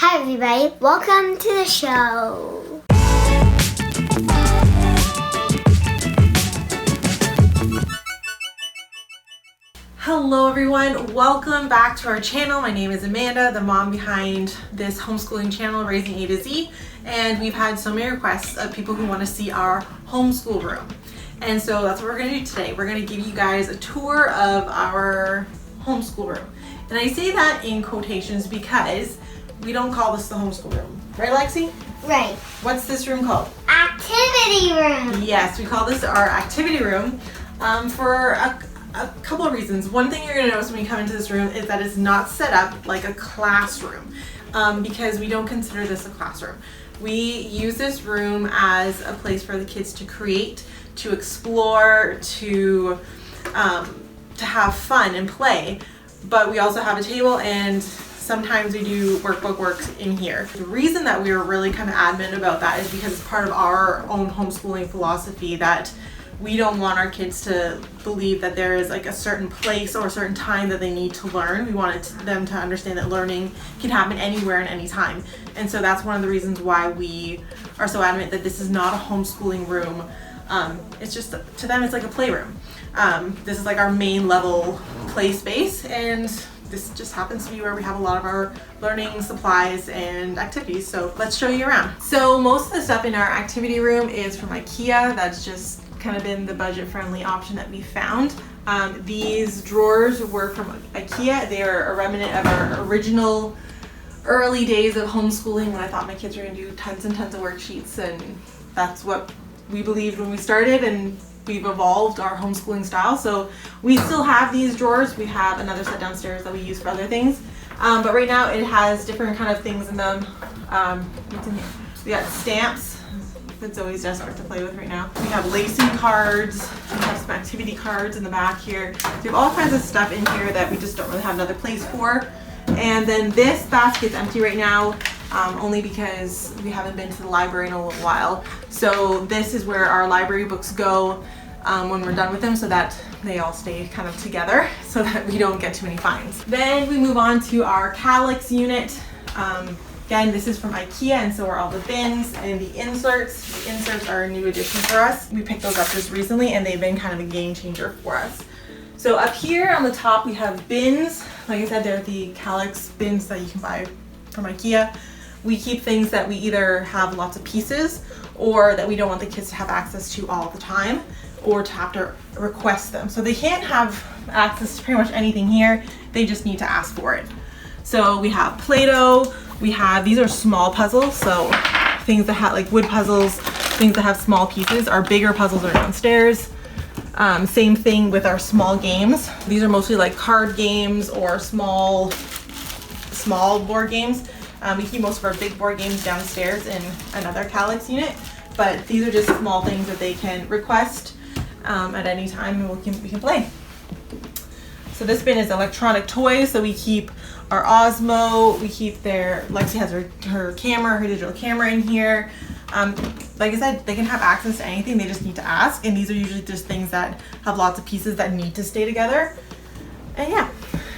Hi everybody, welcome to the show. Hello everyone, welcome back to our channel. My name is Amanda, the mom behind this homeschooling channel, Raising A to Z, and we've had so many requests of people who want to see our homeschool room. And so that's what we're going to do today. We're going to give you guys a tour of our homeschool room. And I say that in quotations because we don't call this the homeschool room. Right, Lexi? Right. What's this room called? Activity room. Yes, we call this our activity room for a couple of reasons. One thing you're going to notice when you come into this room is that it's not set up like a classroom because we don't consider this a classroom. We use this room as a place for the kids to create, to explore, to have fun and play. But we also have a table, and sometimes we do workbook work in here. The reason that we are really kind of adamant about that is because it's part of our own homeschooling philosophy that we don't want our kids to believe that there is like a certain place or a certain time that they need to learn. We want them to understand that learning can happen anywhere and anytime. And so that's one of the reasons why we are so adamant that this is not a homeschooling room. It's just, to them, it's like a playroom. This is like our main level play space, and this just happens to be where we have a lot of our learning supplies and activities. So let's show you around. So most of the stuff in our activity room is from IKEA. That's just kind of been the budget-friendly option that we found. These drawers were from IKEA. They are a remnant of our original early days of homeschooling when I thought my kids were going to do tons and tons of worksheets, and that's what we believed when we started, and we've evolved our homeschooling style. So we still have these drawers. We have another set downstairs that we use for other things. But right now it has different kind of things in them. What's in here? We got stamps that Zoe's desperate to play with right now. We have lacing cards. We have some activity cards in the back here. So we have all kinds of stuff in here that we just don't really have another place for. And then this basket's empty right now, only because we haven't been to the library in a little while. So this is where our library books go when we're done with them, so that they all stay kind of together so that we don't get too many fines. Then we move on to our calyx unit. Again, this is from IKEA, and so are all the bins and the inserts. The inserts are a new addition for us. We picked those up just recently, and they've been kind of a game changer for us. So up here on the top we have bins. Like I said, they're the calyx bins that you can buy from IKEA. We keep things that we either have lots of pieces or that we don't want the kids to have access to all the time, or to have to request them. So they can't have access to pretty much anything here. They just need to ask for it. So we have Play-Doh. We have, these are small puzzles. So things that have like wood puzzles, things that have small pieces. Our bigger puzzles are downstairs. Same thing with our small games. These are mostly like card games or small board games. We keep most of our big board games downstairs in another calyx unit, but these are just small things that they can request at any time, and we can play. So this bin is electronic toys, so we keep our Osmo, we keep Lexi has her camera, her digital camera in here. Like I said, they can have access to anything, they just need to ask, and these are usually just things that have lots of pieces that need to stay together. And yeah,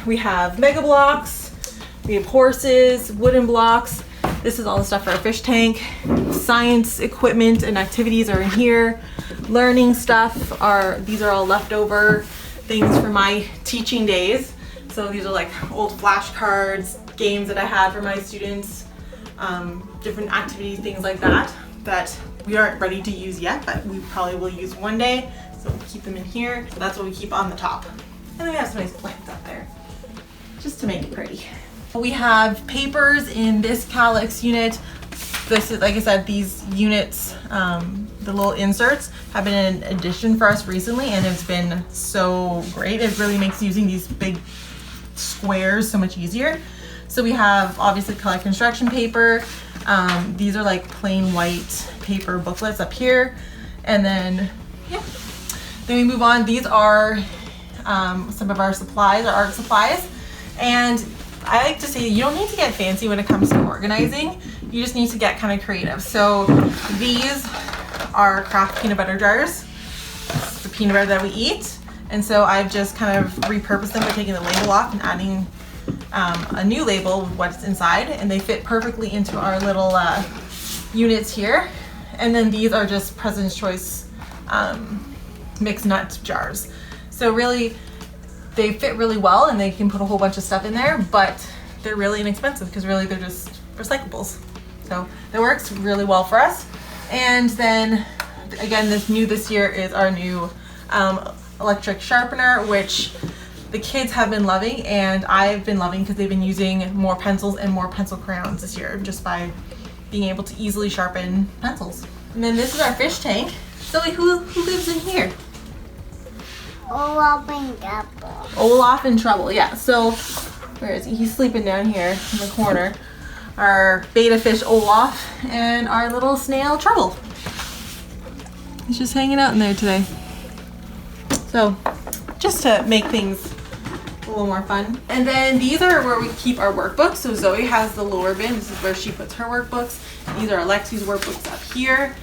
we have Mega Blocks, we have horses, wooden blocks. This is all the stuff for our fish tank. Science equipment and activities are in here. Learning stuff these are all leftover things from my teaching days. So these are like old flashcards, games that I had for my students, different activities, things like that we aren't ready to use yet, but we probably will use one day. So we'll keep them in here. So that's what we keep on the top. And then we have some nice plants up there, just to make it pretty. We have papers in this calyx unit. This is, like I said, these units, the little inserts have been an addition for us recently, and it's been so great. It really makes using these big squares so much easier. So we have obviously collect construction paper. These are like plain white paper booklets up here. And then, yeah, then we move on. These are some of our supplies, our art supplies. And I like to say you don't need to get fancy when it comes to organizing. You just need to get kind of creative. So these are craft peanut butter jars. This is the peanut butter that we eat. And so I've just kind of repurposed them by taking the label off and adding a new label with what's inside, and they fit perfectly into our little units here. And then these are just President's Choice mixed nut jars. So really, they fit really well, and they can put a whole bunch of stuff in there, but they're really inexpensive because really they're just recyclables. So that works really well for us. And then again, this year is our new electric sharpener, which the kids have been loving, and I've been loving because they've been using more pencils and more pencil crayons this year just by being able to easily sharpen pencils. And then this is our fish tank. Zoe, who lives in here? Olaf in trouble. Olaf in trouble, yeah. So where is he? He's sleeping down here in the corner. Our beta fish Olaf and our little snail Trouble. He's just hanging out in there today. So just to make things a little more fun. And then these are where we keep our workbooks. So Zoe has the lower bin. This is where she puts her workbooks. These are Alexi's workbooks up here.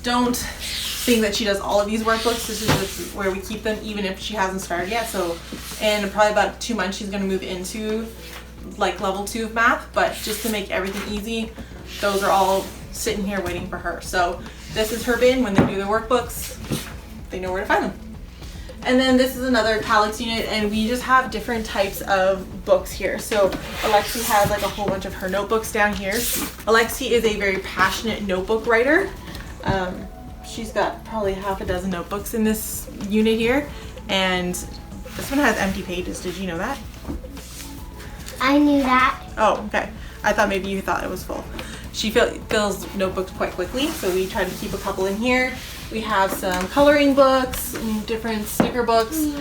Don't think that she does all of these workbooks. This is just where we keep them, even if she hasn't started yet. So in probably about 2 months, she's going to move into like level 2 of math, but just to make everything easy, those are all sitting here waiting for her. So this is her bin. When they do their workbooks, they know where to find them. And then this is another Calix unit, and we just have different types of books here. So Alexi has like a whole bunch of her notebooks down here. Alexi is a very passionate notebook writer. She's got probably half a dozen notebooks in this unit here, and this one has empty pages. Did you know that? I knew that. Oh, okay. I thought maybe you thought it was full. She fills notebooks quite quickly, so we try to keep a couple in here. We have some coloring books, different sticker books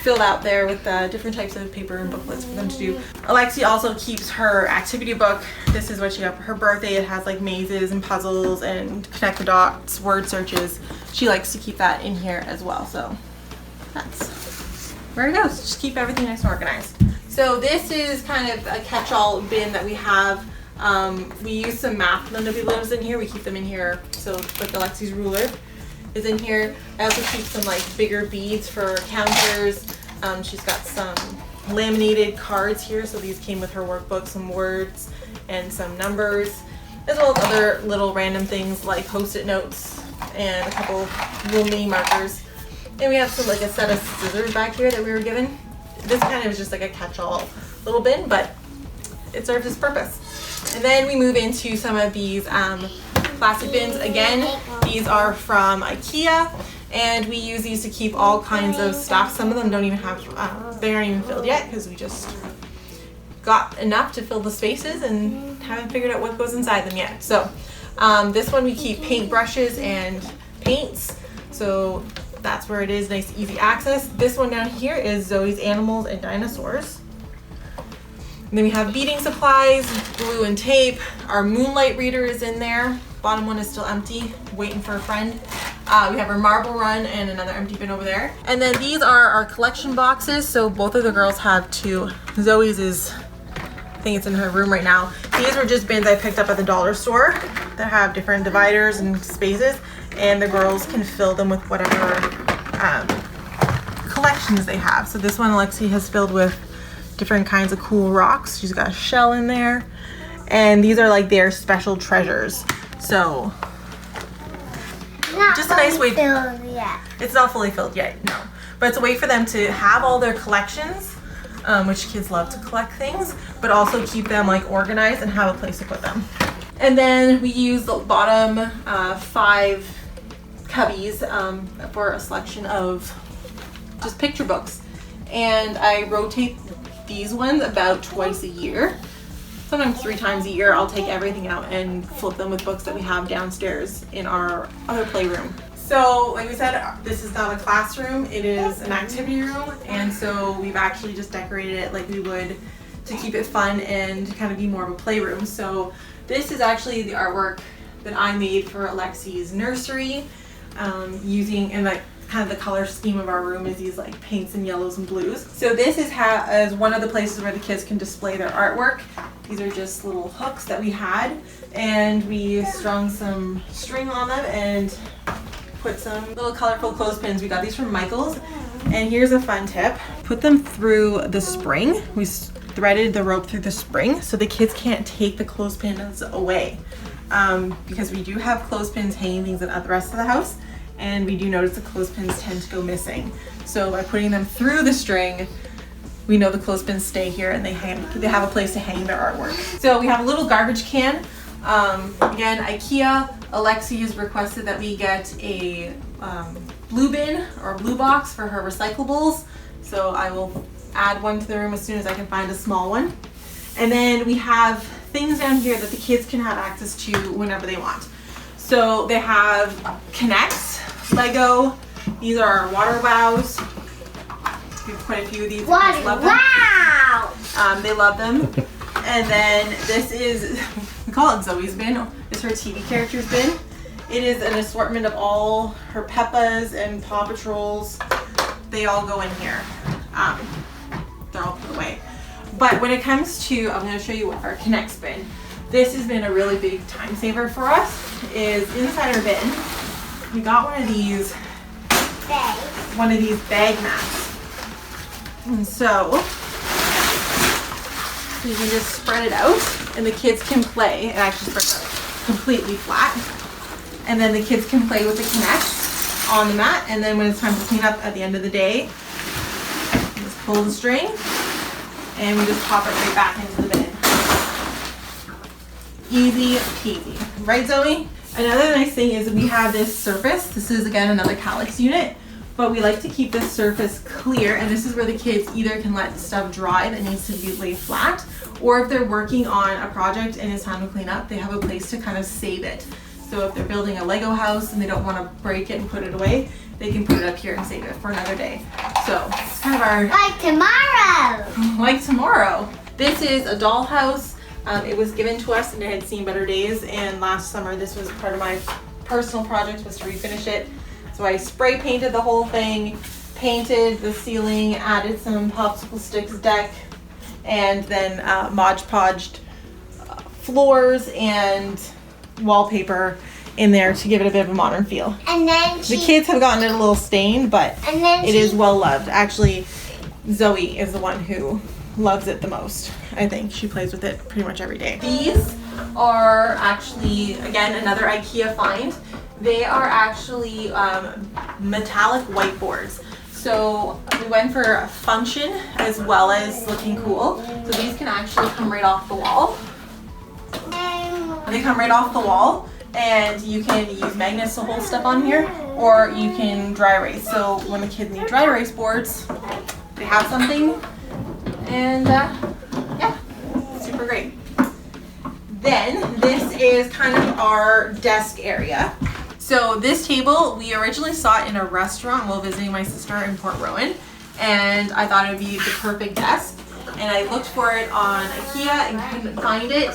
filled out there with different types of paper and booklets for them to do. Alexi also keeps her activity book. This is what she got for her birthday. It has like mazes and puzzles and connect the dots, word searches. She likes to keep that in here as well, so that's where it goes. Just keep everything nice and organized. So this is kind of a catch-all bin that we have. We use some math manipulatives in here. We keep them in here. So like Alexi's ruler is in here. I also keep some like bigger beads for counters. She's got some laminated cards here. So these came with her workbook, some words and some numbers, as well as other little random things like Post-it notes and a couple little mini markers. And we have some like a set of scissors back here that we were given. This kind of is just like a catch-all little bin, but it serves its purpose. And then we move into some of these plastic bins. Again, these are from IKEA, and we use these to keep all kinds of stuff. Some of them don't even have, they aren't even filled yet because we just got enough to fill the spaces and haven't figured out what goes inside them yet. So this one we keep paint brushes and paints. So that's where it is, nice easy access. This one down here is Zoe's animals and dinosaurs. And then we have beading supplies, glue and tape. Our moonlight reader is in there. Bottom one is still empty, waiting for a friend. We have our marble run and another empty bin over there. And then these are our collection boxes. So both of the girls have two. Zoe's is, I think it's in her room right now. These were just bins I picked up at the dollar store that have different dividers and spaces, and the girls can fill them with whatever collections they have. So this one Alexi has filled with different kinds of cool rocks. She's got a shell in there, and these are like their special treasures. So Not just a nice way. filled yet. It's not fully filled yet, no, but it's a way for them to have all their collections, which kids love to collect things, but also keep them like organized and have a place to put them. And then we use the bottom 5 cubbies for a selection of just picture books, and I rotate these ones about twice a year. Sometimes 3 times a year. I'll take everything out and flip them with books that we have downstairs in our other playroom. So like we said, this is not a classroom, it is an activity room, and so we've actually just decorated it like we would to keep it fun and to kind of be more of a playroom. So this is actually the artwork that I made for Alexi's nursery, using, and like kind of the color scheme of our room is these like pinks and yellows and blues. So this is as one of the places where the kids can display their artwork. These are just little hooks that we had, and we strung some string on them and put some little colorful clothespins. We got these from Michael's. And here's a fun tip. put them through the spring. We threaded the rope through the spring so the kids can't take the clothespins away. Because we do have clothespins hanging things at the rest of the house, and we do notice the clothespins tend to go missing. So by putting them through the string, we know the clothespins stay here and they have a place to hang their artwork. So we have a little garbage can. Again, IKEA, Alexi has requested that we get a blue bin or blue box for her recyclables. So I will add one to the room as soon as I can find a small one. And then we have things down here that the kids can have access to whenever they want. So they have Connects, Lego. These are our water wows. We have quite a few of these. Water Love them. wow! They love them. And then this is, we call it Zoe's bin. It's her TV characters bin. It is an assortment of all her Peppas and Paw Patrols. They all go in here. They're all put away. But when it comes to, I'm going to show you our Connects bin. This has been a really big time saver for us. Is inside our bin, we got one of these bag mats. And so you can just spread it out and the kids can play. It actually spreads out completely flat. And then the kids can play with the Connects on the mat. And then when it's time to clean up at the end of the day, just pull the string and we just pop it right back into the bin. Easy peasy. Right, Zoe? Another nice thing is we have this surface. This is, again, another Calyx unit. But we like to keep this surface clear, and this is where the kids either can let stuff dry that needs to be laid flat, or if they're working on a project and it's time to clean up, they have a place to kind of save it. So if they're building a Lego house and they don't want to break it and put it away, they can put it up here and save it for another day. So it's kind of our... Like tomorrow! Like tomorrow. This is a dollhouse. It was given to us and it had seen better days, and last summer this was part of my personal project, was to refinish it. So I spray painted the whole thing, painted the ceiling, added some popsicle sticks deck, and then Mod Podged floors and wallpaper in there to give it a bit of a modern feel. And then the kids have gotten it a little stained, but it is well loved. Actually, Zoe is the one who loves it the most. I think she plays with it pretty much every day. These are actually, again, another IKEA find. They are actually metallic whiteboards. So we went for a function as well as looking cool. So these can actually come right off the wall. They come right off the wall, and you can use magnets to hold stuff on here, or you can dry erase. So when the kids need dry erase boards, they have something, and yeah, super great. Then this is kind of our desk area. So this table, we originally saw it in a restaurant while visiting my sister in Port Rowan, and I thought it would be the perfect desk. And I looked for it on IKEA and couldn't find it.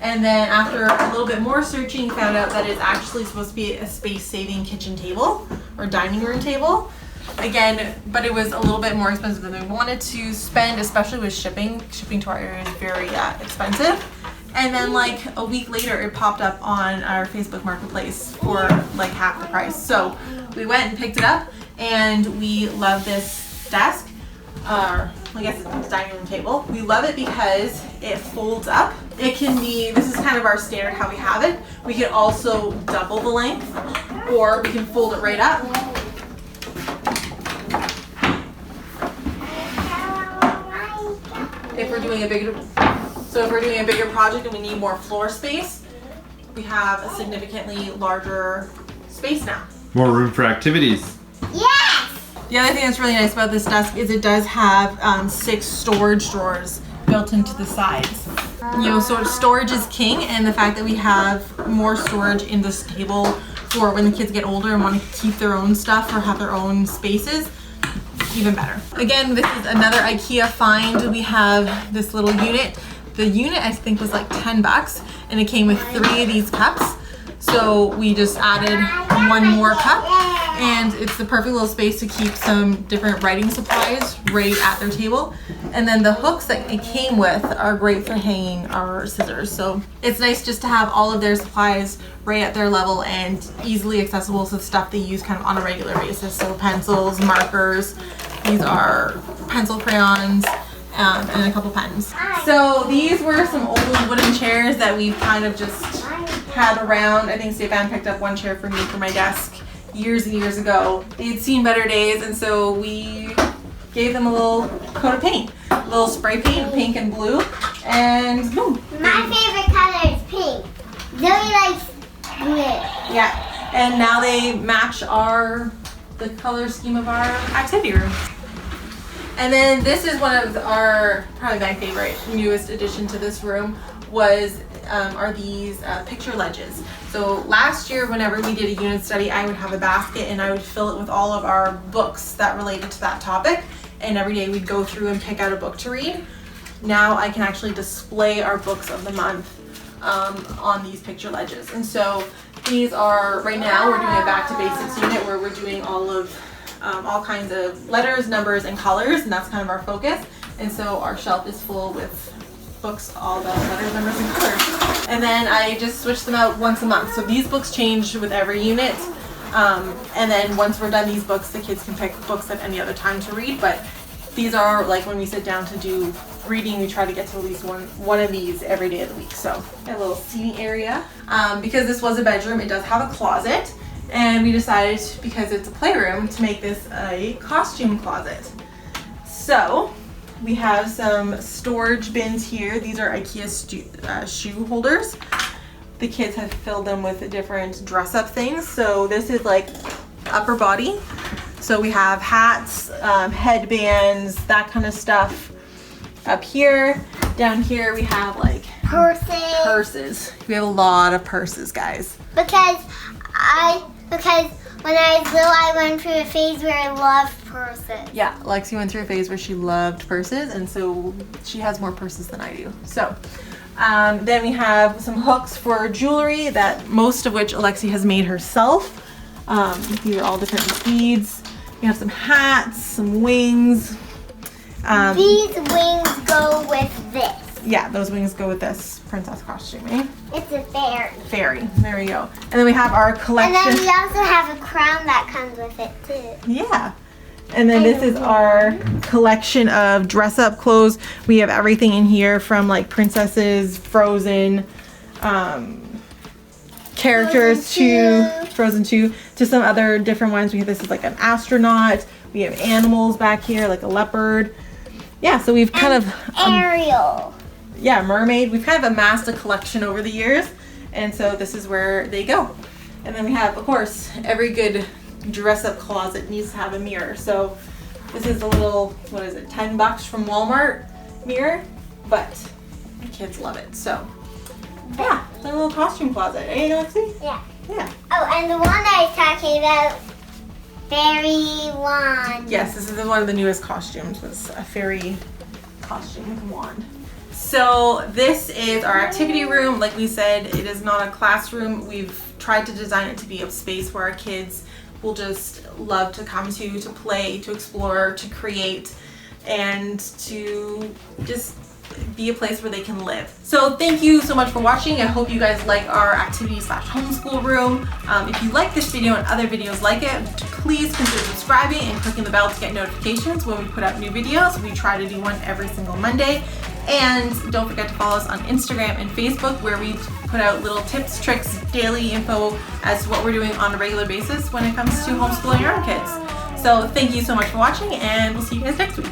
And then after a little bit more searching, found out that it's actually supposed to be a space-saving kitchen table or dining room table. Again, but it was a little bit more expensive than we wanted to spend, especially with shipping. Shipping to our area is very expensive. And then like a week later, it popped up on our Facebook Marketplace for like half the price. So we went and picked it up, and we love this desk. I guess it's a dining room table. We love it because it folds up. It can be, this is kind of our standard how we have it. We can also double the length, or we can fold it right up. If we're doing a bigger project and we need more floor space, we have a significantly larger space now. More room for activities. Yes! The other thing that's really nice about this desk is it does have 6 storage drawers built into the sides. You know, so storage is king, and the fact that we have more storage in this table for when the kids get older and want to keep their own stuff or have their own spaces, even better. Again, this is another IKEA find. We have this little unit. The unit I think was like $10, and it came with 3 of these cups. So we just added 1 more cup, and it's the perfect little space to keep some different writing supplies right at their table. And then the hooks that it came with are great for hanging our scissors. So it's nice just to have all of their supplies right at their level and easily accessible to stuff they use kind of on a regular basis. So pencils, markers, these are pencil crayons, and a couple pens. So these were some old wooden chairs that we've kind of just had around. I think Stefan picked up one chair for me for my desk years and years ago. They had seen better days, and so we gave them a little coat of paint, a little spray paint, pink and blue, and boom. My favorite color is pink. Zoe likes blue. Yeah, and now they match the color scheme of our activity room. And then this is one of our, probably my favorite, newest addition to this room are these picture ledges. So last year, whenever we did a unit study, I would have a basket and I would fill it with all of our books that related to that topic. And every day we'd go through and pick out a book to read. Now I can actually display our books of the month on these picture ledges. And so these are, right now we're doing a back to basics unit where we're doing all kinds of letters, numbers, and colors, and that's kind of our focus. And so our shelf is full with books all about letters, numbers, and colors. And then I just switch them out once a month. So these books change with every unit. And then once we're done these books, the kids can pick books at any other time to read. But these are like when we sit down to do reading, we try to get to at least one of these every day of the week. So a little seating area. Because this was a bedroom, it does have a closet. And we decided, because it's a playroom, to make this a costume closet. So we have some storage bins here. These are IKEA shoe holders. The kids have filled them with different dress up things. So this is like upper body. So we have hats, headbands, that kind of stuff up here. Down here we have like purses. We have a lot of purses, guys. Because when I was little, I went through a phase where I loved purses. Yeah, Lexi went through a phase where she loved purses, and so she has more purses than I do. So then we have some hooks for jewelry, that most of which Alexi has made herself. These are all different beads. We have some hats, some wings. These wings go with this. Yeah, those wings go with this princess costume, eh? It's a fairy. Fairy, there you go. And then we have our collection. And then we also have a crown that comes with it too. Yeah. And then this is our collection of dress up clothes. We have everything in here from like princesses, Frozen, characters Frozen 2 to some other different ones. This is like an astronaut. We have animals back here, like a leopard. Yeah, so we've kind of Ariel. Yeah, mermaid. We've kind of amassed a collection over the years, and so this is where they go. And then we have, of course, every good dress-up closet needs to have a mirror. So this is a little, what is it, $10 from Walmart mirror, but the kids love it. So yeah, it's a little costume closet. Eh, Alexi? Yeah. Yeah. Oh, and the one I was talking about, fairy wand. Yes, this is one of the newest costumes. Was a fairy costume with a wand. So this is our activity room. Like we said, it is not a classroom. We've tried to design it to be a space where our kids will just love to come to play, to explore, to create, and to just be a place where they can live. So thank you so much for watching. I hope you guys like our activity/homeschool room. If you like this video and other videos like it, please consider subscribing and clicking the bell to get notifications when we put out new videos. We try to do one every single Monday. And don't forget to follow us on Instagram and Facebook, where we put out little tips, tricks, daily info as to what we're doing on a regular basis when it comes to homeschooling our own kids. So thank you so much for watching, and we'll see you guys next week.